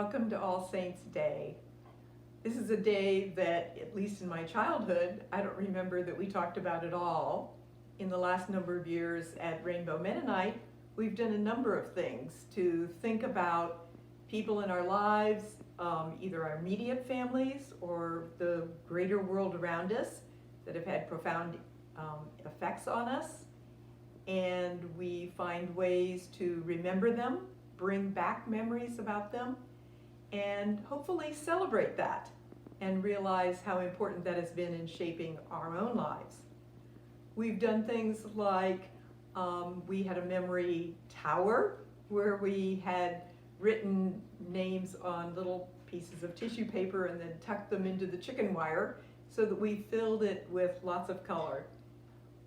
welcome to All Saints' Day. This is a day that, at least in my childhood, I don't remember that we talked about at all. In the last number of years at Rainbow Mennonite, we've done a number of things to think about people in our lives, either our immediate families or the greater world around us that have had profound effects on us. And we find ways to remember them, bring back memories about them, and hopefully celebrate that and realize how important that has been in shaping our own lives. We've done things like we had a memory tower where we had written names on little pieces of tissue paper and then tucked them into the chicken wire so that we filled it with lots of color.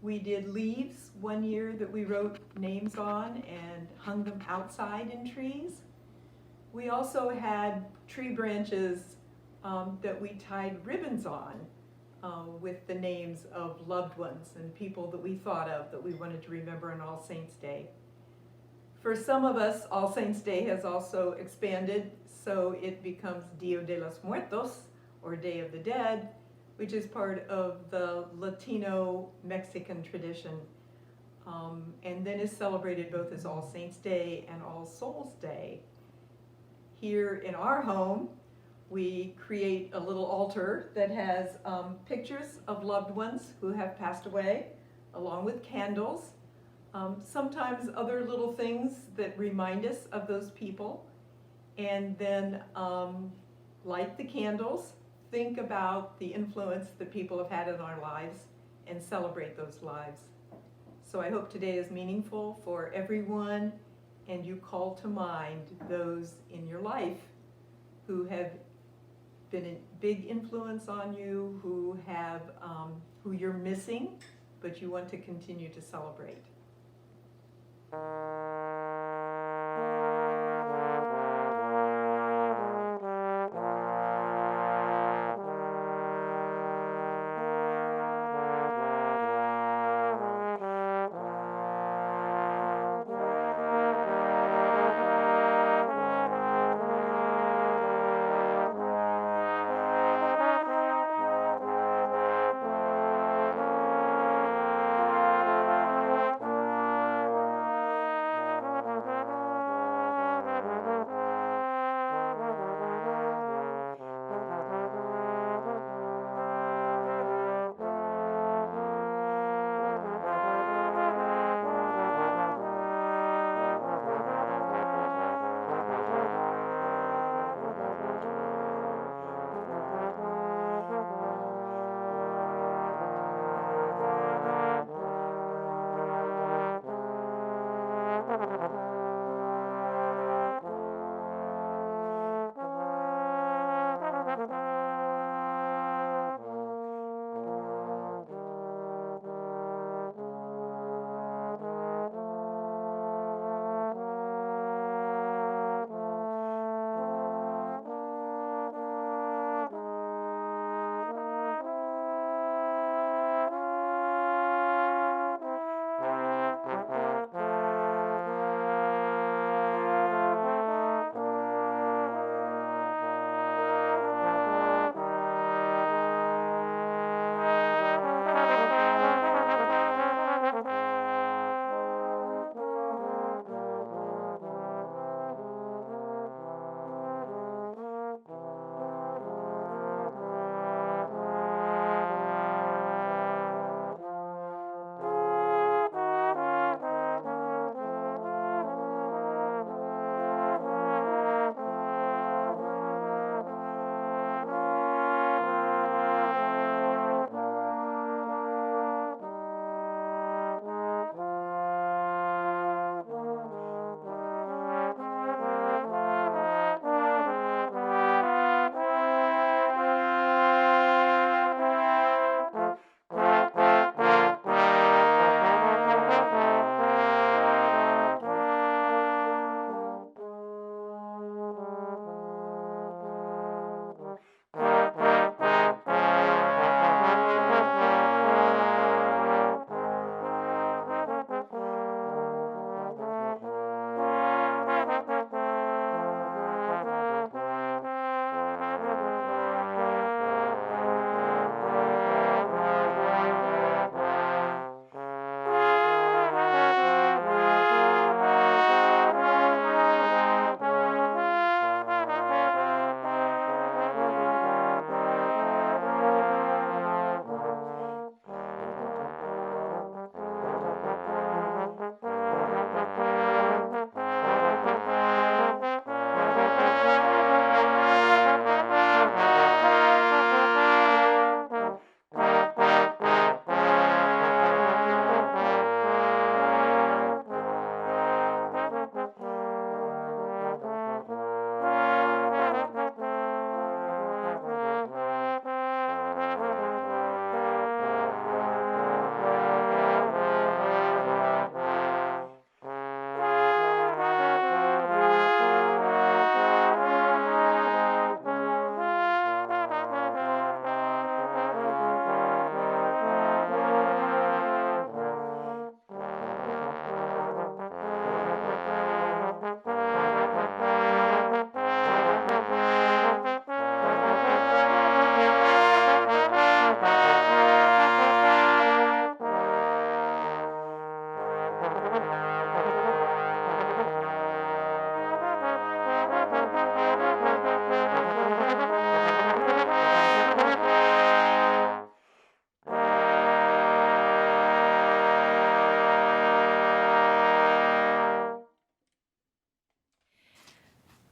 We did leaves one year that we wrote names on and hung them outside in trees. We also had tree branches that we tied ribbons on with the names of loved ones and people that we thought of that we wanted to remember on All Saints' Day. For some of us, All Saints' Day has also expanded, so it becomes Dia de los Muertos, or Day of the Dead, which is part of the Latino-Mexican tradition, and then is celebrated both as All Saints' Day and All Souls' Day. Here in our home, we create a little altar that has pictures of loved ones who have passed away, along with candles, sometimes other little things that remind us of those people, and then light the candles, think about the influence that people have had in our lives, and celebrate those lives. So I hope today is meaningful for everyone, and you call to mind those in your life who have been a big influence on you, who you're missing, but you want to continue to celebrate.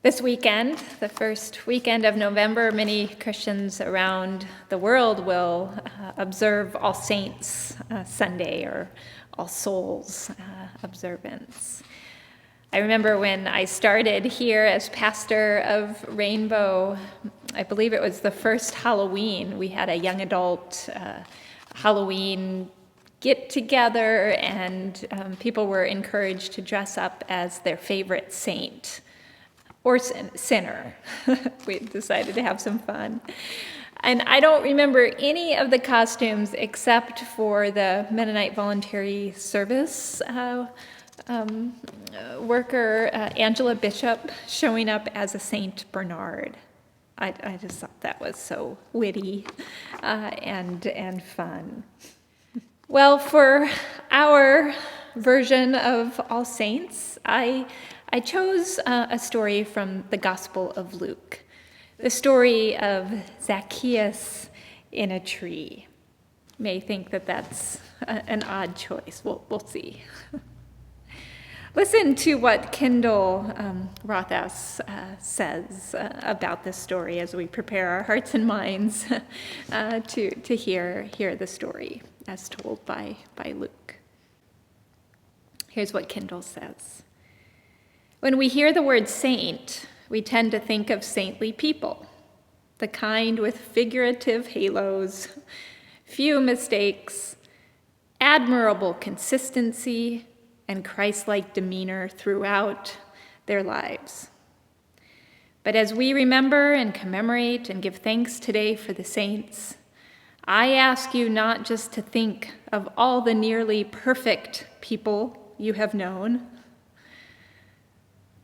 This weekend, the first weekend of November, many Christians around the world will observe All Saints Sunday or All Souls observance. I remember when I started here as pastor of Rainbow, I believe it was the first Halloween, we had a young adult Halloween get together, and people were encouraged to dress up as their favorite saint or sinner. We decided to have some fun. And I don't remember any of the costumes except for the Mennonite Voluntary Service worker, Angela Bishop, showing up as a Saint Bernard. I just thought that was so witty and fun. Well, for our version of All Saints, I chose a story from the Gospel of Luke, the story of Zacchaeus in a tree. You may think that that's an odd choice. We'll see. Listen to what Kendall Rothhaus says about this story as we prepare our hearts and minds to hear the story as told by Luke. Here's what Kendall says. When we hear the word saint, we tend to think of saintly people, the kind with figurative halos, few mistakes, admirable consistency, and Christ-like demeanor throughout their lives. But as we remember and commemorate and give thanks today for the saints, I ask you not just to think of all the nearly perfect people you have known,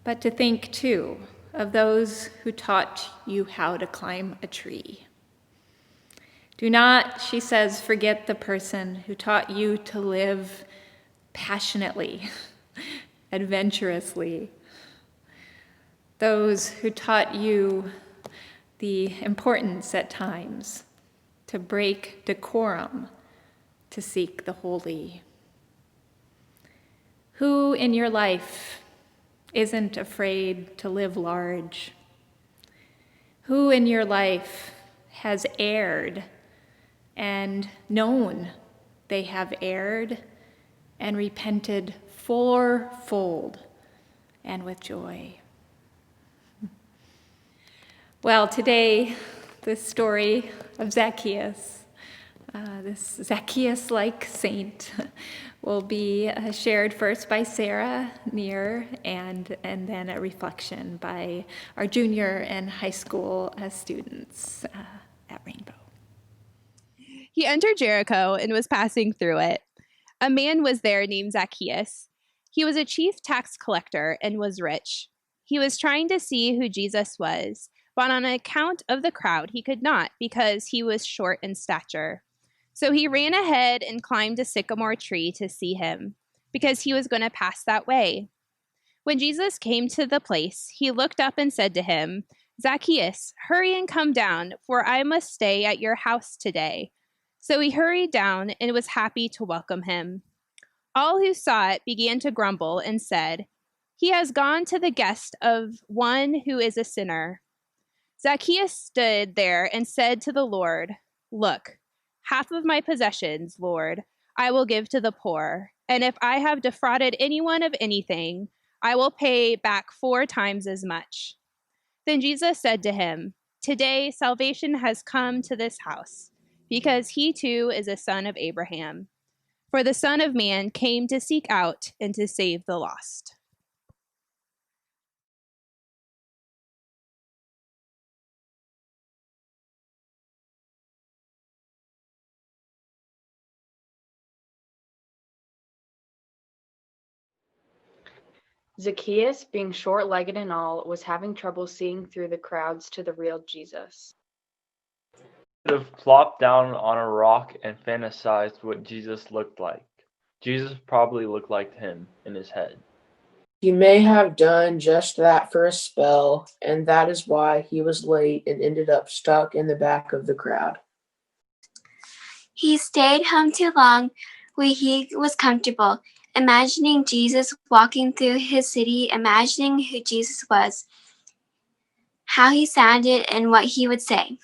but to think too of those who taught you how to climb a tree. Do not, she says, forget the person who taught you to live passionately, adventurously. Those who taught you the importance at times to break decorum, to seek the holy. Who in your life isn't afraid to live large? Who in your life has erred and known they have erred and repented fourfold and with joy? Well, today, this story of Zacchaeus, this Zacchaeus-like saint, will be shared first by Sarah, Neher, and then a reflection by our junior and high school students at Rainbow. He entered Jericho and was passing through it. A man was there named Zacchaeus. He was a chief tax collector and was rich. He was trying to see who Jesus was, but on account of the crowd, he could not because he was short in stature. So he ran ahead and climbed a sycamore tree to see him, because he was going to pass that way. When Jesus came to the place, he looked up and said to him, "Zacchaeus, hurry and come down, for I must stay at your house today." So he hurried down and was happy to welcome him. All who saw it began to grumble and said, "He has gone to the guest of one who is a sinner." Zacchaeus stood there and said to the Lord, "Look, half of my possessions, Lord, I will give to the poor, and if I have defrauded anyone of anything, I will pay back 4 times as much." Then Jesus said to him, "Today salvation has come to this house, because he too is a son of Abraham. For the Son of Man came to seek out and to save the lost." Zacchaeus, being short-legged and all, was having trouble seeing through the crowds to the real Jesus. Could have plopped down on a rock and fantasized what Jesus looked like. Jesus probably looked like him in his head. He may have done just that for a spell, and that is why he was late and ended up stuck in the back of the crowd. He stayed home too long where he was comfortable, imagining Jesus walking through his city, imagining who Jesus was. how he sounded, and what he would say.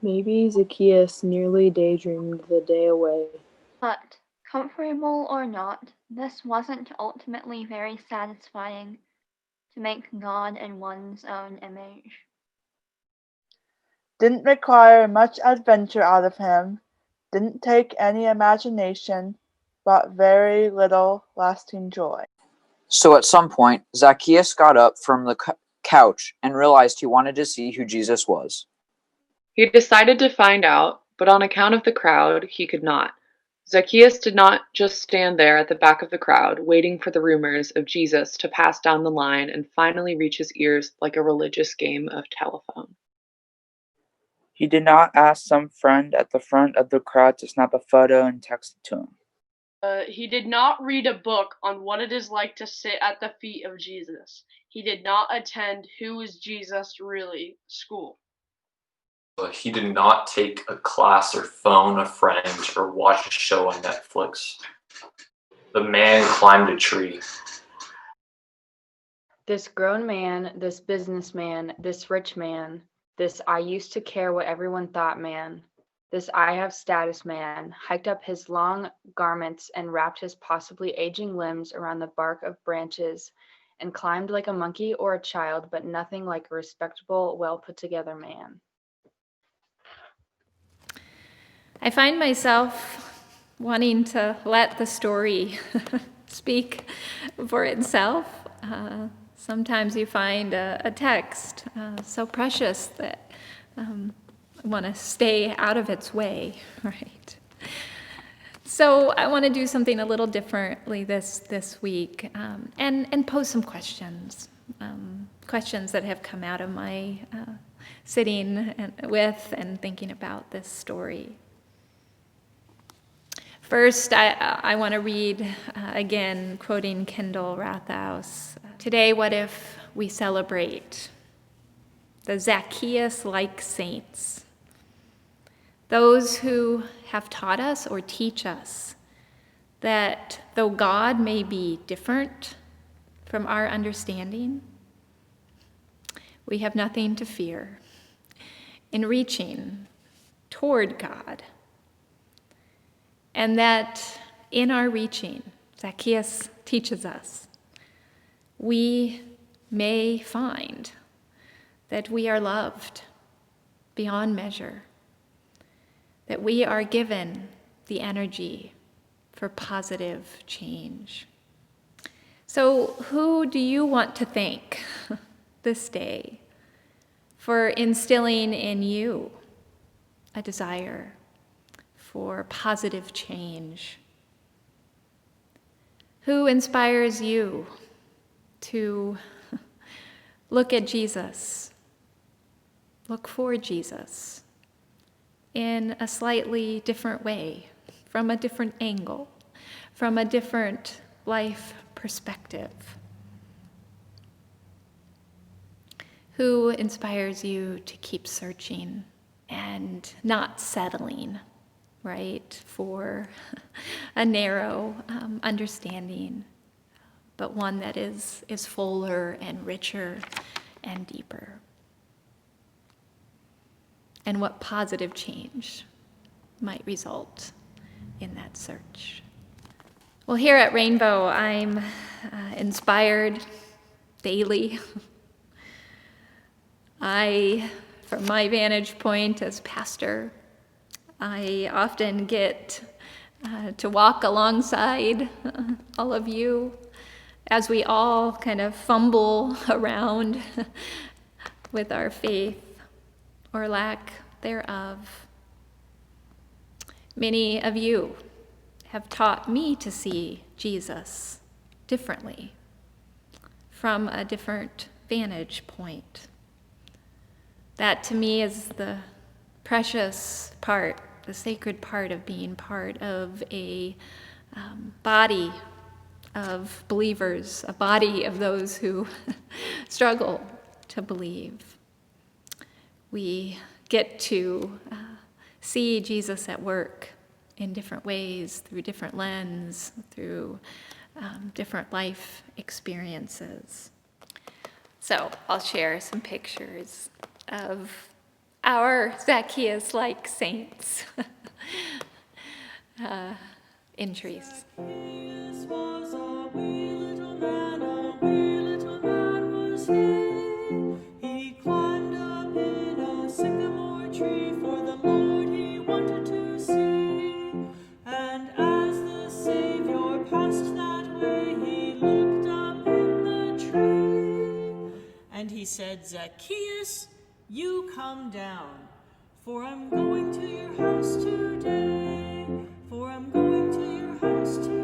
Maybe Zacchaeus nearly daydreamed the day away. But, comfortable or not, this wasn't ultimately very satisfying, to make God in one's own image. Didn't require much adventure out of him, didn't take any imagination, brought very little lasting joy. So at some point, Zacchaeus got up from the couch and realized he wanted to see who Jesus was. He decided to find out, but on account of the crowd, he could not. Zacchaeus did not just stand there at the back of the crowd, waiting for the rumors of Jesus to pass down the line and finally reach his ears like a religious game of telephone. He did not ask some friend at the front of the crowd to snap a photo and text it to him. He did not read a book on what it is like to sit at the feet of Jesus. He did not attend Who is Jesus Really? School. He did not take a class or phone a friend or watch a show on Netflix. The man climbed a tree. This grown man, this businessman, this rich man, this I used to care what everyone thought man, this I have status man, hiked up his long garments and wrapped his possibly aging limbs around the bark of branches and climbed like a monkey or a child, but nothing like a respectable, well put together man. I find myself wanting to let the story speak for itself. Sometimes you find a text so precious that I want to stay out of its way, right? So I want to do something a little differently this week and pose some questions, questions that have come out of my sitting with and thinking about this story. First, I want to read, again, quoting Kendall Rathaus. Today, what if we celebrate the Zacchaeus-like saints, those who have taught us or teach us that though God may be different from our understanding, we have nothing to fear in reaching toward God. And that in our reaching, Zacchaeus teaches us, we may find that we are loved beyond measure, that we are given the energy for positive change. So who do you want to thank this day for instilling in you a desire for positive change? Who inspires you to look at Jesus, look for Jesus in a slightly different way, from a different angle, from a different life perspective? Who inspires you to keep searching and not settling, right, for a narrow understanding, but one that is fuller and richer and deeper? And what positive change might result in that search? Well, here at Rainbow, I'm inspired daily. From my vantage point as pastor, I often get to walk alongside all of you as we all kind of fumble around with our faith or lack thereof. Many of you have taught me to see Jesus differently, from a different vantage point. That to me is the precious part, the sacred part of being part of a body of believers, a body of those who struggle to believe. We get to see Jesus at work in different ways, through different lenses, through different life experiences. So I'll share some pictures of our Zacchaeus-like saints in trees. Zacchaeus was a wee little man was he. He climbed up in a sycamore tree, for the Lord he wanted to see. And as the Savior passed that way, he looked up in the tree. And he said, Zacchaeus, you come down, for I'm going to your house today. For I'm going to your house today.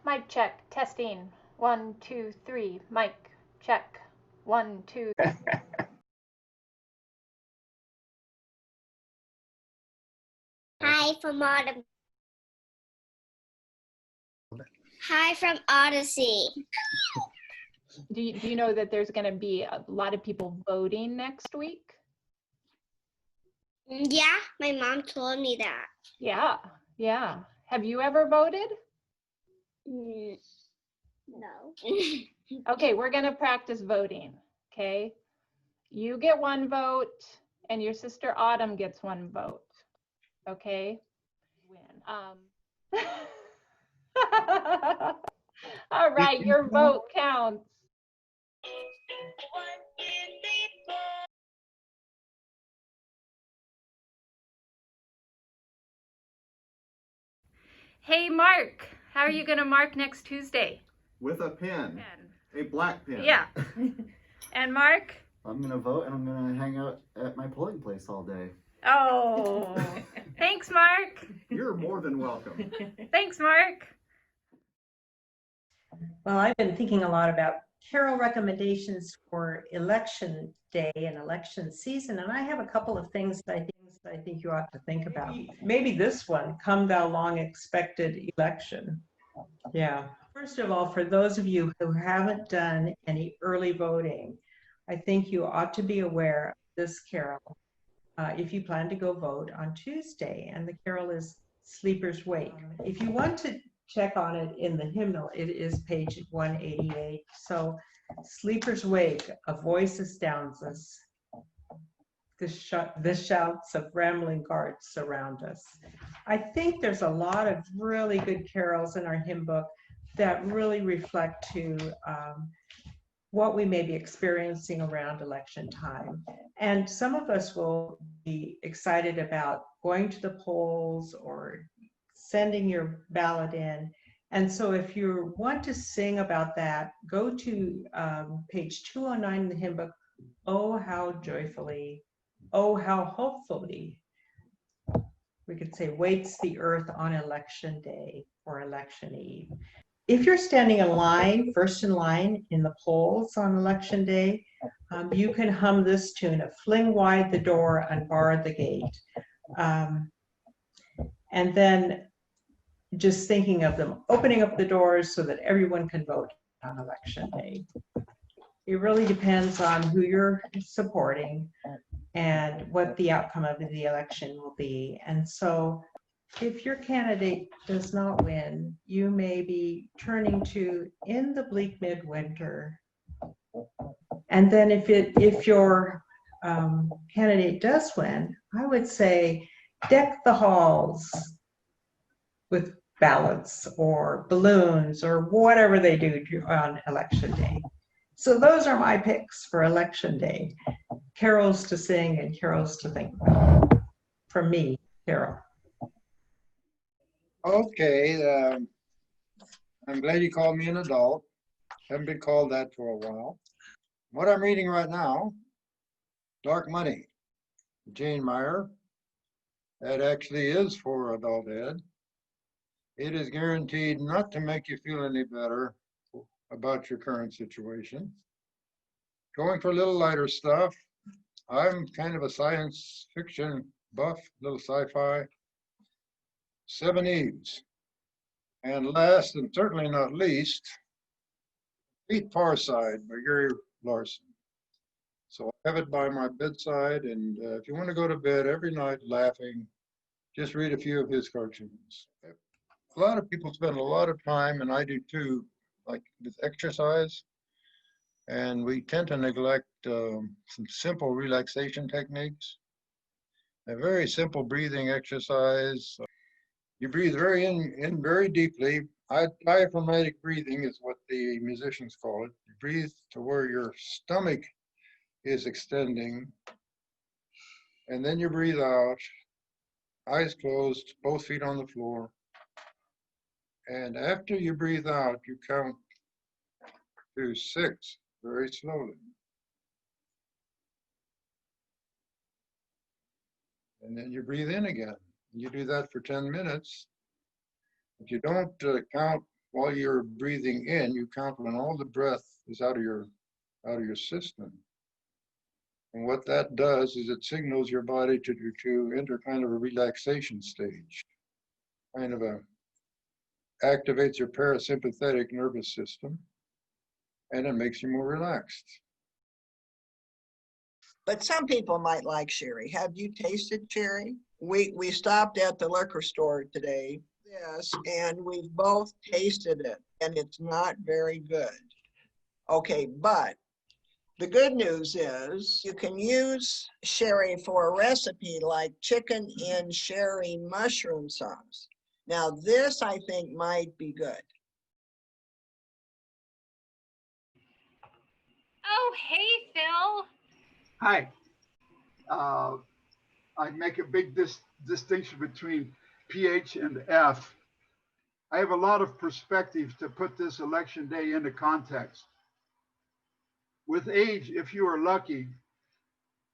Mic check, testing. 1, 2, 3. Mic check. 1, 2. Hi from Autumn. Hi from Odyssey. Do you know that there's going to be a lot of people voting next week? Yeah, my mom told me that. Yeah, yeah. Have you ever voted? No. Okay, we're going to practice voting, okay? You get 1 vote, and your sister Autumn gets 1 vote, okay? Win. All right, your vote counts. Hey, Mark, how are you going to mark next Tuesday? With a pen. A black pen. Yeah. And Mark? I'm going to vote and I'm going to hang out at my polling place all day. Oh, thanks, Mark. You're more than welcome. Thanks, Mark. Well, I've been thinking a lot about carol recommendations for election day and election season, and I have a couple of things that I think you ought to think about. Maybe this one, Come Thou Long Expected Election. Yeah. First of all, for those of you who haven't done any early voting, I think you ought to be aware of this carol if you plan to go vote on Tuesday, and the carol is Sleeper's Wake. If you want to check on it in the hymnal, it is page 188. So, Sleeper's Wake, a voice astounds us. The shouts of rambling guards surround us. I think there's a lot of really good carols in our hymn book that really reflect to what we may be experiencing around election time. And some of us will be excited about going to the polls or sending your ballot in. And so if you want to sing about that, go to page 209 in the hymn book, Oh, how joyfully, oh, how hopefully, we could say, waits the earth on election day or election eve. If you're standing in line, first in line in the polls on election day, you can hum this tune of Fling Wide the Door, Unbar the Gate. And then just thinking of them opening up the doors so that everyone can vote on election day. It really depends on who you're supporting and what the outcome of the election will be. And so if your candidate does not win, you may be turning to In the Bleak Midwinter. And then if your candidate does win, I would say Deck the Halls with ballots or balloons or whatever they do on election day. So those are my picks for election day. Carols to sing and carols to think about. From me, Carol. Okay, I'm glad you called me an adult. Haven't been called that for a while. What I'm reading right now, Dark Money, Jane Meyer. That actually is for adult ed. It is guaranteed not to make you feel any better about your current situation. Going for a little lighter stuff, I'm kind of a science fiction buff, little sci-fi. 7 Eves. And last and certainly not least, Complete Far Side by Gary Larson. So I have it by my bedside, and if you want to go to bed every night laughing, just read a few of his cartoons. A lot of people spend a lot of time, and I do too, like with exercise, and we tend to neglect some simple relaxation techniques. A very simple breathing exercise. You breathe very in very deeply. Diaphragmatic breathing is what the musicians call it. You breathe to where your stomach is extending, and then you breathe out, eyes closed, both feet on the floor. And after you breathe out, you count to 6 very slowly. And then you breathe in again. You do that for 10 minutes. If you don't count while you're breathing in, you count when all the breath is out of your system. And what that does is it signals your body to enter kind of a relaxation stage, kind of activates your parasympathetic nervous system, and it makes you more relaxed. But some people might like sherry. Have you tasted sherry? We stopped at the liquor store today, yes, and we've both tasted it, and it's not very good. Okay, but the good news is you can use sherry for a recipe like chicken in sherry mushroom sauce. Now this I think might be good. Oh, hey, Phil. Hi. I make a big distinction between PH and F. I have a lot of perspective to put this election day into context. With age, if you are lucky,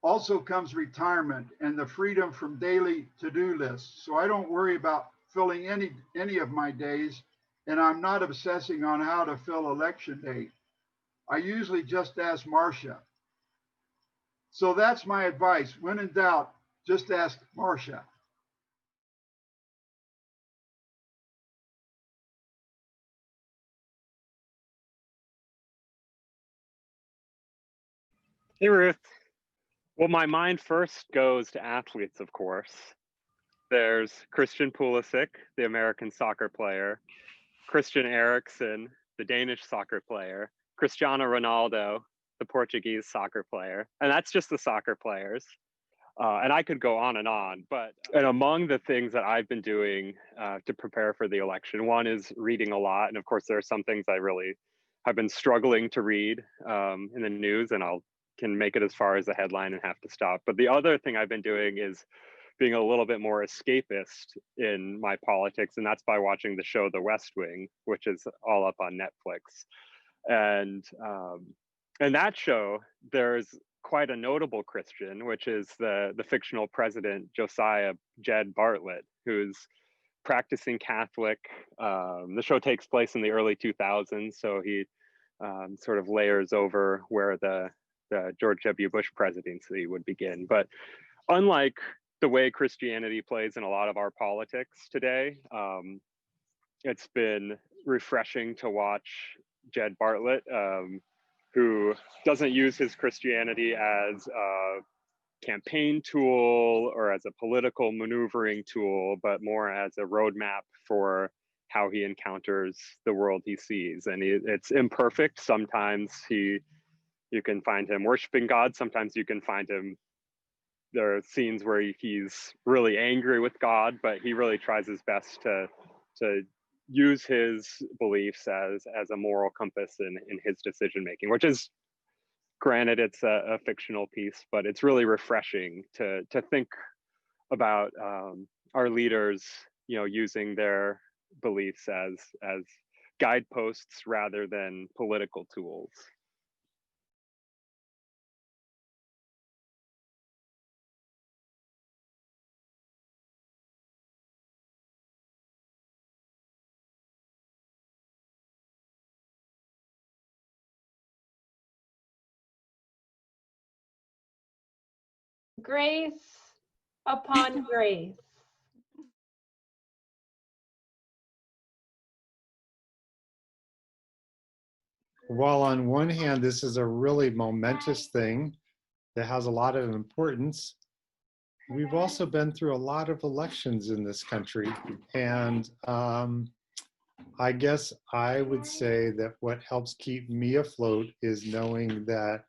also comes retirement and the freedom from daily to-do lists. So I don't worry about filling any of my days, and I'm not obsessing on how to fill election day. I usually just ask Marcia. So that's my advice. When in doubt, just ask Marcia. Hey, Ruth. Well, my mind first goes to athletes, of course. There's Christian Pulisic, the American soccer player, Christian Eriksen, the Danish soccer player, Cristiano Ronaldo, the Portuguese soccer player. And that's just the soccer players. And I could go on, and among the things that I've been doing to prepare for the election, one is reading a lot. And of course, there are some things I really have been struggling to read in the news, and can make it as far as the headline and have to stop. But the other thing I've been doing is being a little bit more escapist in my politics, and that's by watching the show The West Wing, which is all up on Netflix. And in that show, there's quite a notable Christian, which is the fictional president Josiah Jed Bartlett, who's practicing Catholic. The show takes place in the early 2000s, so he sort of layers over where the George W. Bush presidency would begin. But unlike the way Christianity plays in a lot of our politics today, it's been refreshing to watch Jed Bartlett, who doesn't use his Christianity as a campaign tool or as a political maneuvering tool, but more as a roadmap for how he encounters the world he sees. And it's imperfect. Sometimes you can find him worshiping God. Sometimes you can find him, there are scenes where he's really angry with God, but he really tries his best to use his beliefs as a moral compass in his decision making, which is, granted, it's a fictional piece, but it's really refreshing to think about our leaders, using their beliefs as guideposts rather than political tools. Grace upon grace. While on one hand, this is a really momentous thing that has a lot of importance, we've also been through a lot of elections in this country. And I guess I would say that what helps keep me afloat is knowing that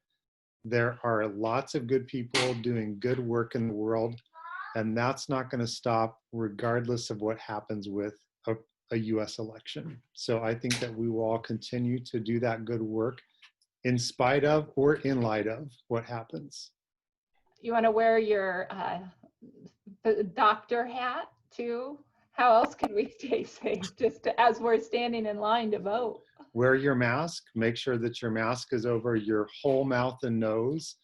there are lots of good people doing good work in the world, and that's not going to stop regardless of what happens with a US election. So I think that we will all continue to do that good work in spite of or in light of what happens. You want to wear your doctor hat too? How else can we stay safe just as we're standing in line to vote? Wear your mask. Make sure that your mask is over your whole mouth and nose.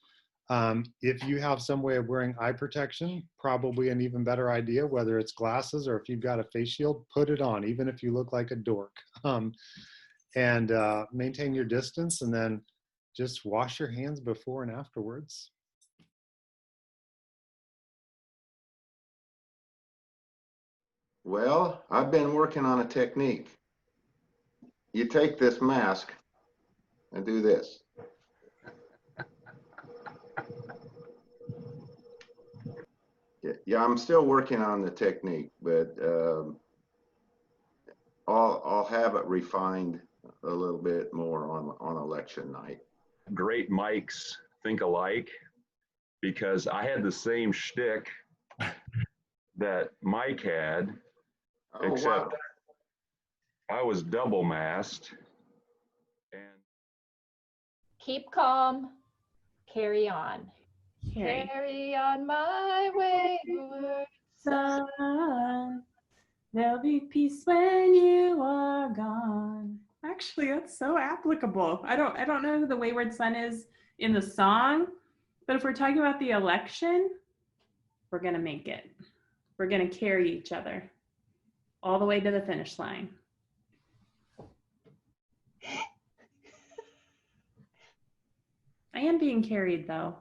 If you have some way of wearing eye protection, probably an even better idea, whether it's glasses or if you've got a face shield, put it on, even if you look like a dork. And maintain your distance, and then just wash your hands before and afterwards. Well, I've been working on a technique. You take this mask and do this. Yeah, I'm still working on the technique, but I'll have it refined a little bit more on election night. Great mics think alike, because I had the same shtick that Mike had, except I was double masked. And Keep calm. Carry on. Carry on my wayward son. There'll be peace when you are gone. Actually, that's so applicable. I don't know who the wayward son is in the song, but if we're talking about the election, we're gonna make it. We're gonna carry each other all the way to the finish line. I am being carried, though.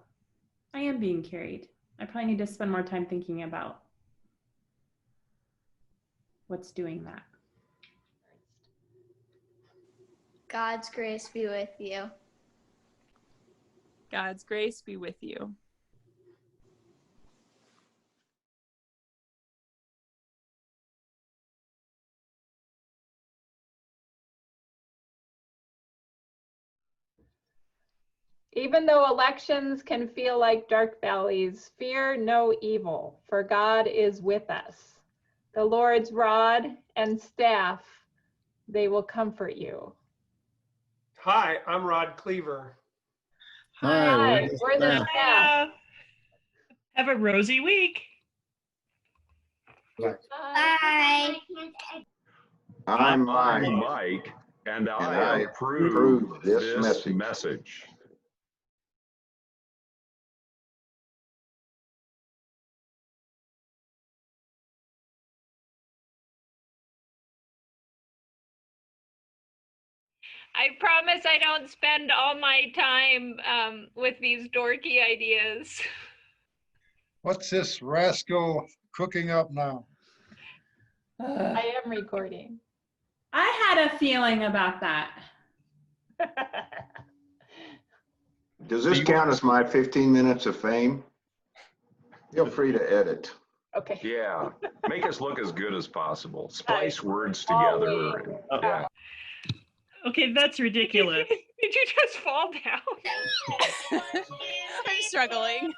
I am being carried. I probably need to spend more time thinking about what's doing that. God's grace be with you. God's grace be with you. Even though elections can feel like dark valleys, fear no evil, for God is with us. The Lord's rod and staff, they will comfort you. Hi, I'm Rod Cleaver. Hi, we're the staff. Have a rosy week. Bye. I'm Mike, and I approve this message. I promise I don't spend all my time with these dorky ideas. What's this rascal cooking up now? I am recording. I had a feeling about that. Does this count as my 15 minutes of fame? Feel free to edit. Okay. Yeah, make us look as good as possible. Splice words together. Yeah. Okay, that's ridiculous. Did you just fall down? I'm struggling.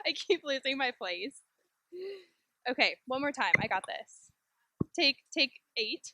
I keep losing my place. Okay, one more time. I got this. Take 8.